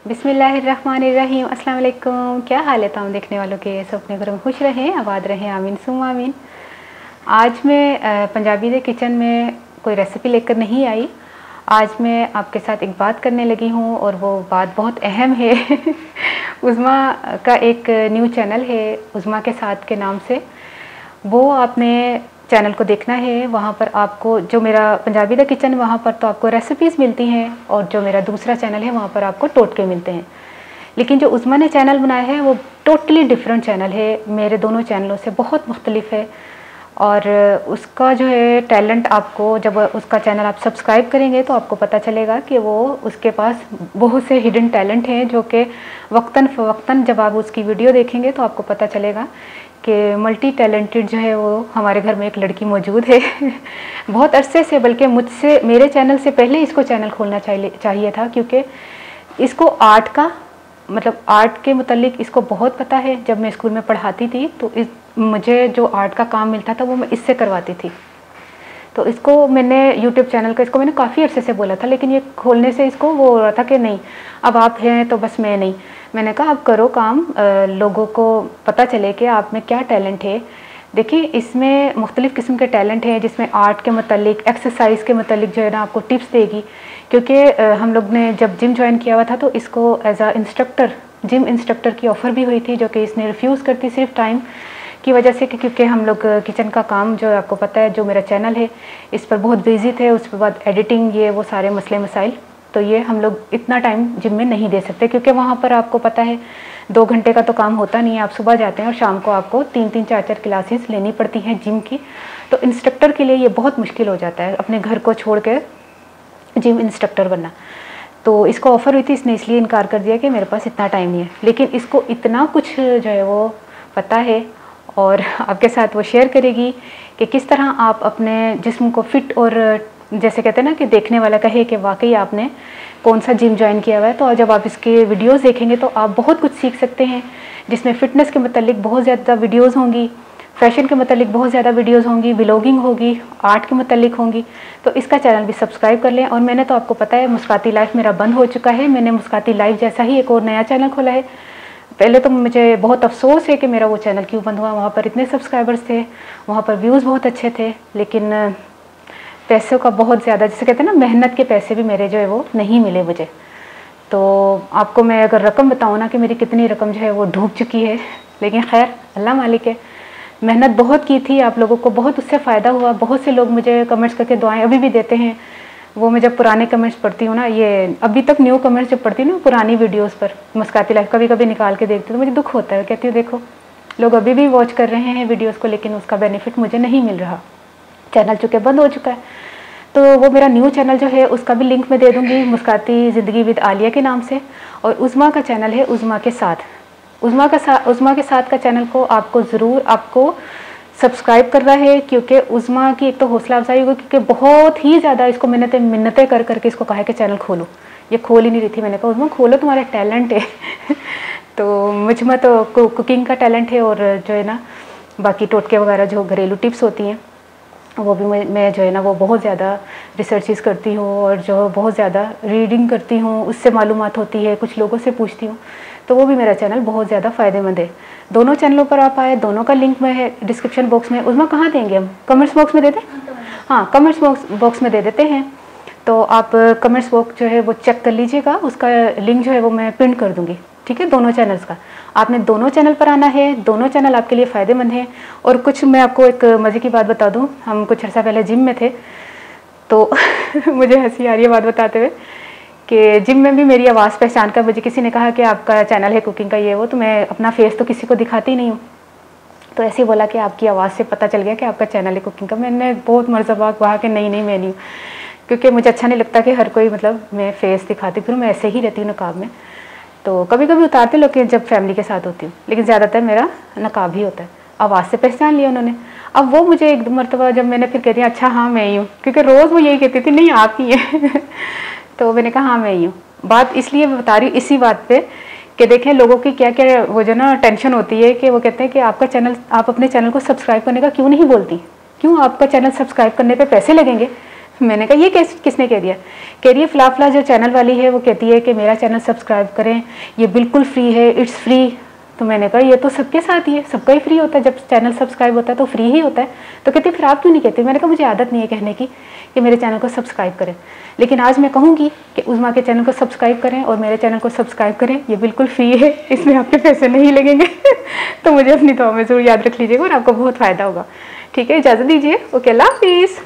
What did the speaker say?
बिस्मिल्लाहिर्रहमानिर्रहीम। अस्सलाम वालेकुम। क्या हाल है तमाम देखने वालों के? सब अपने घरों में खुश रहें, आबाद रहें, आमीन सुम्मा आमीन। आज मैं पंजाबी दे किचन में कोई रेसिपी लेकर नहीं आई। आज मैं आपके साथ एक बात करने लगी हूँ और वो बात बहुत अहम है। उज़्मा का एक न्यू चैनल है उज़्मा के साथ के नाम से, वो आपने चैनल को देखना है। वहाँ पर आपको जो मेरा पंजाबी दा किचन, वहाँ पर तो आपको रेसिपीज़ मिलती हैं और जो मेरा दूसरा चैनल है वहाँ पर आपको टोटके मिलते हैं। लेकिन जो उज़्मा ने चैनल बनाया है वो टोटली डिफरेंट चैनल है, मेरे दोनों चैनलों से बहुत मुख्तलिफ है। और उसका जो है टैलेंट, आपको जब उसका चैनल आप सब्सक्राइब करेंगे तो आपको पता चलेगा कि वो उसके पास बहुत से हिडन टैलेंट हैं, जो कि वक्तन फ़वक्तन जब आप उसकी वीडियो देखेंगे तो आपको पता चलेगा कि मल्टी टैलेंटेड जो है वो हमारे घर में एक लड़की मौजूद है। बहुत अरसे से, बल्कि मुझसे, मेरे चैनल से पहले इसको चैनल खोलना चाहिए था, क्योंकि इसको आर्ट का मतलब आर्ट के मुतालिक इसको बहुत पता है। जब मैं स्कूल में पढ़ाती थी तो मुझे जो आर्ट का काम मिलता था वो मैं इससे करवाती थी। तो इसको मैंने यूट्यूब चैनल का, इसको मैंने काफ़ी अरसे से बोला था, लेकिन ये खोलने से इसको वो हो रहा था कि नहीं, अब आप हैं तो बस मैं नहीं। मैंने कहा आप करो काम, लोगों को पता चले कि आप में क्या टैलेंट है। देखिए, इसमें मुख्तलिफ़ किस्म के टैलेंट हैं, जिसमें आर्ट के मतलब, एक्सरसाइज के मतलब जो है ना आपको टिप्स देगी। क्योंकि हम लोग ने जब जिम ज्वाइन किया हुआ था तो इसको एज आ इंस्ट्रक्टर, जिम इंस्ट्रक्टर की ऑफ़र भी हुई थी, जो कि इसने रिफ्यूज़ करती सिर्फ टाइम की वजह से, क्योंकि हम लोग किचन का काम जो आपको पता है, जो मेरा चैनल है इस पर बहुत बिजी थे। उसके बाद एडिटिंग, ये वो सारे मसले मसाइल, तो ये हम लोग इतना टाइम जिम में नहीं दे सकते, क्योंकि वहाँ पर आपको पता है 2 घंटे का तो काम होता नहीं है। आप सुबह जाते हैं और शाम को आपको 3-3 4-4 क्लासेस लेनी पड़ती हैं जिम की। तो इंस्ट्रक्टर के लिए ये बहुत मुश्किल हो जाता है अपने घर को छोड़ के जिम इंस्ट्रक्टर बनना। तो इसको ऑफ़र हुई थी, इसने इसलिए इनकार कर दिया कि मेरे पास इतना टाइम नहीं है। लेकिन इसको इतना कुछ जो है वो पता है और आपके साथ वो शेयर करेगी कि किस तरह आप अपने जिस्म को फ़िट, और जैसे कहते हैं ना कि देखने वाला कहे कि वाकई आपने कौन सा जिम ज्वाइन किया हुआ है। तो जब आप इसके वीडियोस देखेंगे तो आप बहुत कुछ सीख सकते हैं, जिसमें फ़िटनेस के मतलब बहुत ज़्यादा वीडियोस होंगी, फैशन के मतलब बहुत ज़्यादा वीडियोस होंगी, व्लॉगिंग होगी, आर्ट के मतलब होंगी। तो इसका चैनल भी सब्सक्राइब कर लें। और मैंने तो आपको पता है मुस्काती लाइफ मेरा बंद हो चुका है, मैंने मुस्काती लाइफ जैसा ही एक और नया चैनल खोला है। पहले तो मुझे बहुत अफसोस है कि मेरा वो चैनल क्यों बंद हुआ। वहाँ पर इतने सब्सक्राइबर्स थे, वहाँ पर व्यूज़ बहुत अच्छे थे, लेकिन पैसों का बहुत ज़्यादा, जैसे कहते हैं ना, मेहनत के पैसे भी मेरे जो है वो नहीं मिले मुझे। तो आपको मैं अगर रकम बताऊँ ना कि मेरी कितनी रकम जो है वो डूब चुकी है, लेकिन खैर अल्लाह मालिक है। मेहनत बहुत की थी, आप लोगों को बहुत उससे फ़ायदा हुआ। बहुत से लोग मुझे कमेंट्स करके दुआएं अभी भी देते हैं। वो मैं जब पुराने कमेंट्स पढ़ती हूँ ना, ये अभी तक न्यू कमेंट्स जब पढ़ती हूँ ना पुरानी वीडियोस पर, मुस्काती लाइफ कभी कभी निकाल के देखती हूँ तो मुझे दुख होता है। कहती हूँ देखो, लोग अभी भी वॉच कर रहे हैं वीडियोस को, लेकिन उसका बेनिफिट मुझे नहीं मिल रहा, चैनल चूँकि बंद हो चुका है। तो वो मेरा न्यू चैनल जो है उसका भी लिंक मैं दे दूँगी, मुस्काती ज़िंदगी विद आलिया के नाम से। और उज़्मा का चैनल है उज़्मा के साथ। उज़्मा के साथ का चैनल को आपको ज़रूर आपको सब्सक्राइब करना है, क्योंकि उज़्मा की एक तो हौसला अफजाई होगी, क्योंकि बहुत ही ज़्यादा इसको मैंने मिन्नतें कर करके इसको कहा है कि चैनल खोलो। ये खोल ही नहीं रही थी। मैंने कहा उज़्मा खोलो, तुम्हारा टैलेंट है। तो मुझ में तो कुकिंग का टैलेंट है, और जो है ना बाकी टोटके वगैरह जो घरेलू टिप्स होती हैं वो भी मैं जो है ना वो बहुत ज़्यादा रिसर्चेस करती हूँ, और जो बहुत ज़्यादा रीडिंग करती हूँ, उससे मालूमात होती है, कुछ लोगों से पूछती हूँ। तो वो भी मेरा चैनल बहुत ज़्यादा फ़ायदेमंद है। दोनों चैनलों पर आप आए, दोनों का लिंक में है डिस्क्रिप्शन बॉक्स में। उज़्मा कहाँ देंगे हम? कमेंट्स बॉक्स में दे दें? हाँ, कमेंट्स बॉक्स में दे देते हैं। तो आप कमेंट्स बॉक्स जो है वो चेक कर लीजिएगा, उसका लिंक जो है वो मैं पिन कर दूँगी, ठीक है, दोनों चैनल्स का। आपने दोनों चैनल पर आना है, दोनों चैनल आपके लिए फ़ायदेमंद हैं। और कुछ मैं आपको एक मज़े की बात बता दूँ, हम कुछ अर्सा पहले जिम में थे तो मुझे हंसी आ रही है बात बताते हुए कि जिम में भी मेरी आवाज़ पहचान कर मुझे किसी ने कहा कि आपका चैनल है कुकिंग का ये वो, तो मैं अपना फेस तो किसी को दिखाती नहीं हूँ, तो ऐसे ही बोला कि आपकी आवाज़ से पता चल गया कि आपका चैनल है कुकिंग का। मैंने बहुत मर्ज़बाक कहा कि नहीं मैं नहीं हूँ, क्योंकि मुझे अच्छा नहीं लगता कि हर कोई मतलब मैं फेस दिखाती, फिर मैं ऐसे ही रहती हूँ नकाब में। तो कभी कभी उतारते लोग जब फैमिली के साथ होती हूँ, लेकिन ज़्यादातर मेरा नकाब ही होता है। आवाज़ से पहचान लिया उन्होंने। अब वो मुझे एक मरतबा जब मैंने फिर कह दिया अच्छा हाँ मैं ही हूँ, क्योंकि रोज़ वो यही कहती थी नहीं आप ही हैं। तो मैंने कहा हाँ मैं ही हूँ। बात इसलिए मैं बता रही हूँ इसी बात पे कि देखें लोगों की क्या क्या वो जो ना टेंशन होती है कि वो कहते हैं कि आपका चैनल, आप अपने चैनल को सब्सक्राइब करने का क्यों नहीं बोलती, क्यों आपका चैनल सब्सक्राइब करने पे पैसे लगेंगे। मैंने कहा ये किसने कह दिया? कह रही है फलाफला जो चैनल वाली है वो कहती है कि मेरा चैनल सब्सक्राइब करें, ये बिल्कुल फ्री है, इट्स फ्री। तो मैंने कहा ये तो सबके साथ ही है, सबका ही फ्री होता है, जब चैनल सब्सक्राइब होता है तो फ्री ही होता है। तो कहती फिर आप क्यों नहीं कहते? मैंने कहा मुझे आदत नहीं है कहने की कि मेरे चैनल को सब्सक्राइब करें, लेकिन आज मैं कहूँगी कि उज़्मा के चैनल को सब्सक्राइब करें और मेरे चैनल को सब्सक्राइब करें, ये बिल्कुल फ्री है, इसमें आपके पैसे नहीं लगेंगे। तो मुझे अपनी दुआ में ज़रूर याद रख लीजिएगा और आपको बहुत फ़ायदा होगा। ठीक है, इजाज़त दीजिए। ओके, अल्लाह हाफिज़।